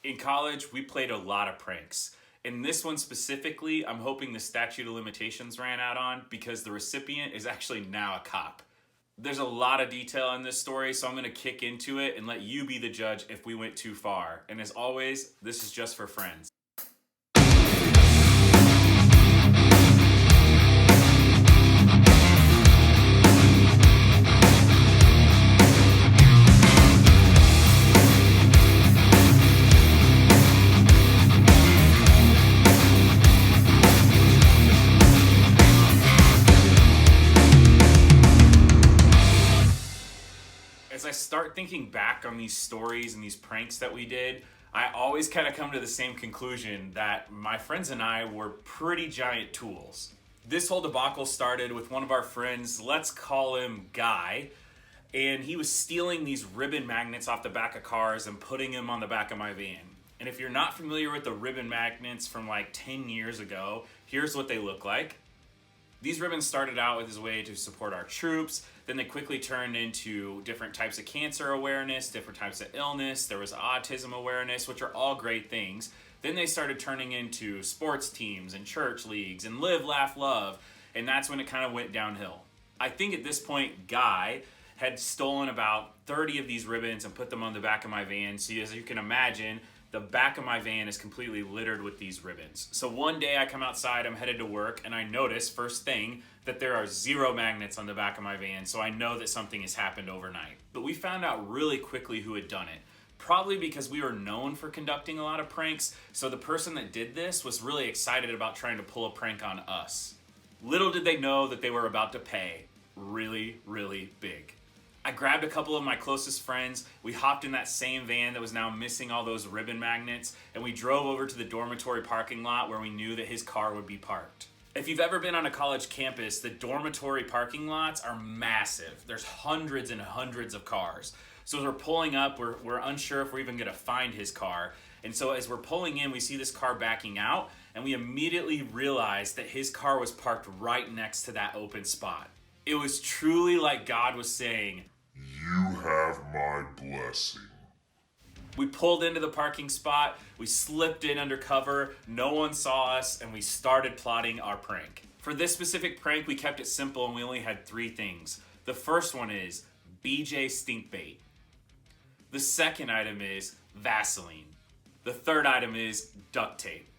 In college, we played a lot of pranks. In this one specifically, I'm hoping the statute of limitations ran out on because the recipient is actually now a cop. There's a lot of detail in this story, so I'm going to kick into it and let you be the judge if we went too far. And as always, this is just for friends. As I start thinking back on these stories and these pranks that we did, I always kind of come to the same conclusion that my friends and I were pretty giant tools. This whole debacle started with one of our friends, let's call him Guy, and he was stealing these ribbon magnets off the back of cars and putting them on the back of my van. And if you're not familiar with the ribbon magnets from like 10 years ago, here's what they look like. These ribbons started out with his way to support our troops, then they quickly turned into different types of cancer awareness, different types of illness, there was autism awareness, which are all great things. Then they started turning into sports teams and church leagues and live, laugh, love, and that's when it kind of went downhill. I think at this point, Guy had stolen about 30 of these ribbons and put them on the back of my van, so as you can imagine, the back of my van is completely littered with these ribbons. So one day I come outside, I'm headed to work, and I notice, first thing, that there are 0 magnets on the back of my van, so I know that something has happened overnight. But we found out really quickly who had done it. Probably because we were known for conducting a lot of pranks, so the person that did this was really excited about trying to pull a prank on us. Little did they know that they were about to pay really, really big. I grabbed a couple of my closest friends, we hopped in that same van that was now missing all those ribbon magnets, and we drove over to the dormitory parking lot where we knew that his car would be parked. If you've ever been on a college campus, the dormitory parking lots are massive. There's hundreds and hundreds of cars. So as we're pulling up, we're unsure if we're even gonna find his car. And so as we're pulling in, we see this car backing out, and we immediately realize that his car was parked right next to that open spot. It was truly like God was saying, "You have my blessing." We pulled into the parking spot, we slipped in undercover, no one saw us, and we started plotting our prank. For this specific prank, we kept it simple and we only had 3 things. The first one is BJ stink bait. The second item is Vaseline. The third item is duct tape.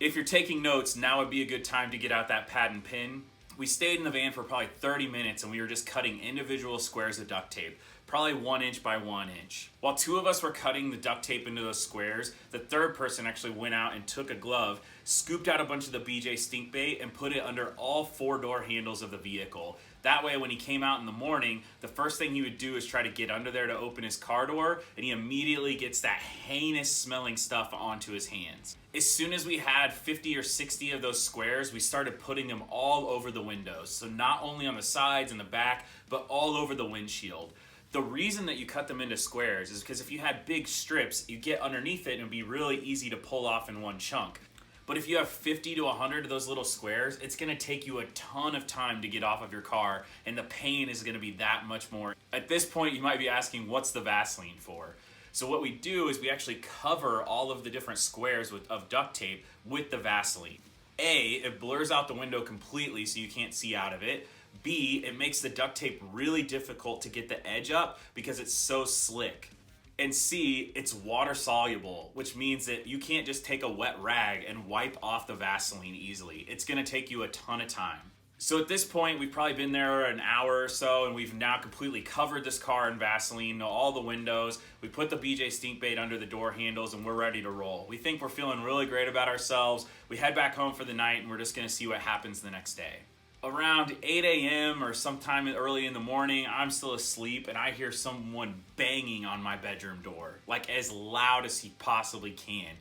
If you're taking notes, now would be a good time to get out that pad and pen. We stayed in the van for probably 30 minutes and we were just cutting individual squares of duct tape, probably 1 inch by 1 inch. While 2 of us were cutting the duct tape into those squares, the third person actually went out and took a glove, scooped out a bunch of the BJ stink bait and put it under all 4 door handles of the vehicle. That way when he came out in the morning, the first thing he would do is try to get under there to open his car door, and he immediately gets that heinous smelling stuff onto his hands. As soon as we had 50 or 60 of those squares, we started putting them all over the windows. So not only on the sides and the back, but all over the windshield. The reason that you cut them into squares is because if you had big strips, you get underneath it and it'd be really easy to pull off in one chunk. But if you have 50 to 100 of those little squares, it's gonna take you a ton of time to get off of your car, and the pain is gonna be that much more. At this point, you might be asking, what's the Vaseline for? So what we do is we actually cover all of the different squares of duct tape with the Vaseline. A, it blurs out the window completely so you can't see out of it. B, it makes the duct tape really difficult to get the edge up because it's so slick. And C, it's water soluble, which means that you can't just take a wet rag and wipe off the Vaseline easily. It's gonna take you a ton of time. So at this point, we've probably been there an hour or so, and we've now completely covered this car in Vaseline, all the windows. We put the BJ stink bait under the door handles, and we're ready to roll. We think we're feeling really great about ourselves. We head back home for the night, and we're just gonna see what happens the next day. Around 8 a.m. or sometime early in the morning, I'm still asleep, and I hear someone banging on my bedroom door, like as loud as he possibly can.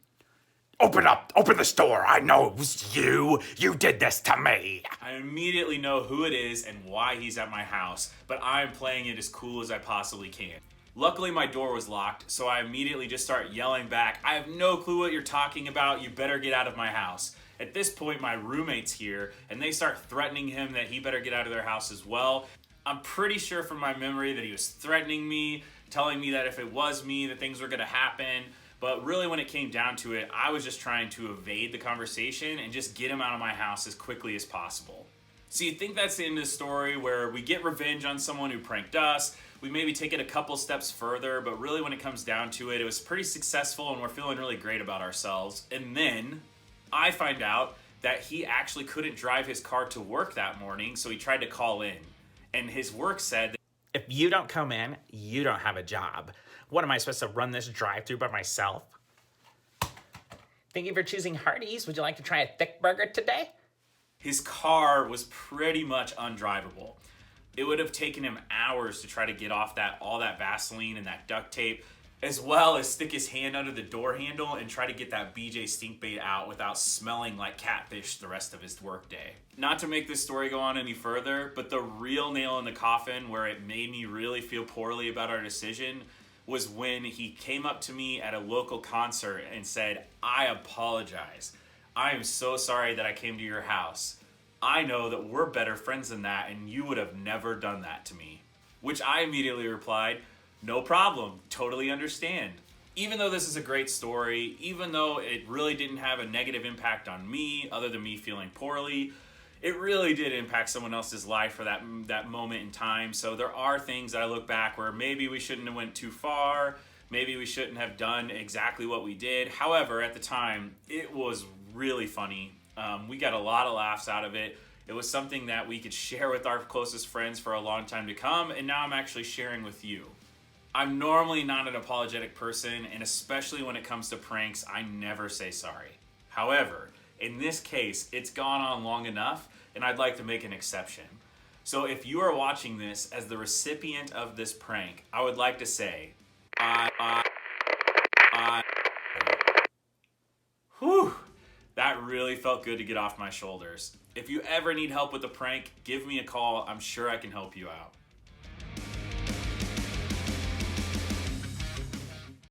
"Open up! Open this door! I know it was you! You did this to me!" I immediately know who it is and why he's at my house, but I'm playing it as cool as I possibly can. Luckily, my door was locked, so I immediately just start yelling back, "I have no clue what you're talking about, you better get out of my house." At this point, my roommate's here, and they start threatening him that he better get out of their house as well. I'm pretty sure from my memory that he was threatening me, telling me that if it was me, that things were gonna happen. But really, when it came down to it, I was just trying to evade the conversation and just get him out of my house as quickly as possible. So you think that's the end of the story, where we get revenge on someone who pranked us, we maybe take it a couple steps further, but really when it comes down to it, it was pretty successful and we're feeling really great about ourselves. And then I find out that he actually couldn't drive his car to work that morning, so he tried to call in. And his work said, If you don't come in, you don't have a job. What, am I supposed to run this drive-thru by myself? Thank you for choosing Hardee's. Would you like to try a thick burger today? his car was pretty much undrivable. It would have taken him hours to try to get off all that Vaseline and that duct tape, as well as stick his hand under the door handle and try to get that BJ stink bait out without smelling like catfish the rest of his workday. Not to make this story go on any further, but the real nail in the coffin where it made me really feel poorly about our decision was when he came up to me at a local concert and said, "I apologize. I am so sorry that I came to your house. I know that we're better friends than that, and you would have never done that to me." Which I immediately replied, "No problem, totally understand." Even though this is a great story, even though it really didn't have a negative impact on me, other than me feeling poorly, it really did impact someone else's life for that moment in time. So there are things that I look back where maybe we shouldn't have went too far, maybe we shouldn't have done exactly what we did. However, at the time, it was really funny. We got a lot of laughs out of it. It was something that we could share with our closest friends for a long time to come, and now I'm actually sharing with you. I'm normally not an apologetic person, and especially when it comes to pranks, I never say sorry. However, in this case, it's gone on long enough, and I'd like to make an exception. So if you are watching this as the recipient of this prank, I would like to say, whew, that really felt good to get off my shoulders. If you ever need help with a prank, give me a call. I'm sure I can help you out.